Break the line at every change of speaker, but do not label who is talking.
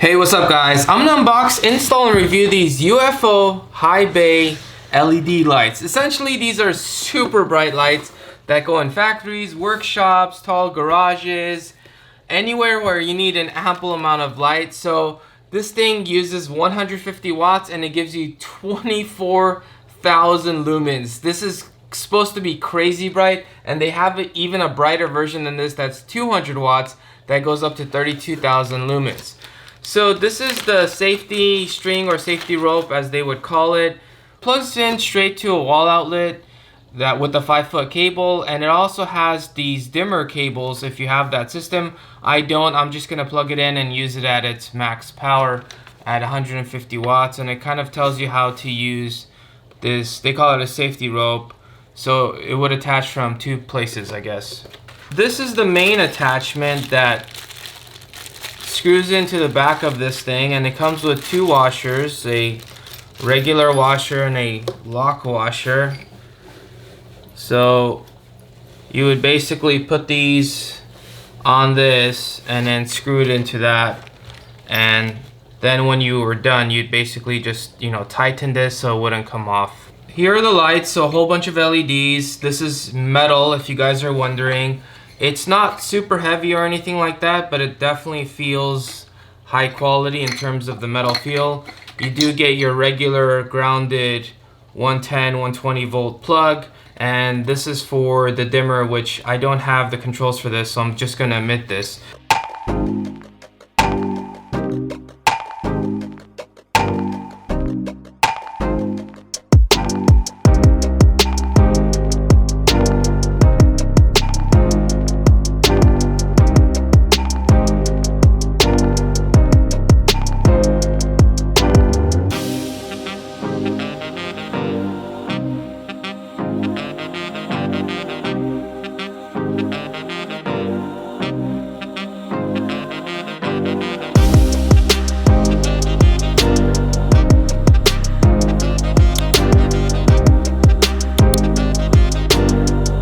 Hey, what's up guys? I'm gonna unbox, install, and review these UFO high bay LED lights. Essentially, these are super bright lights that go in factories, workshops, tall garages, anywhere where you need an ample amount of light. So this thing uses 150 watts and it gives you 24,000 lumens. This is supposed to be crazy bright, and they have even a brighter version than this that's 200 watts that goes up to 32,000 lumens. So this is the safety string or safety rope, as they would call it. Plugs in straight to a wall outlet that with a 5-foot cable, and it also has these dimmer cables if you have that system. I don't. I'm just gonna plug it in and use it at its max power at 150 watts, and it kind of tells you how to use this. They call it a safety rope, so it would attach from two places, I guess. This is the main attachment that screws into the back of this thing, and it comes with two washers, a regular washer and a lock washer. So you would basically put these on this and then screw it into that, and then when you were done, you'd basically just, tighten this so it wouldn't come off. Here are the lights, so a whole bunch of LEDs. This is metal, if you guys are wondering. It's not super heavy or anything like that, but it definitely feels high quality in terms of the metal feel. You do get your regular grounded 110, 120 volt plug, and this is for the dimmer, which I don't have the controls for this, so I'm just gonna omit this.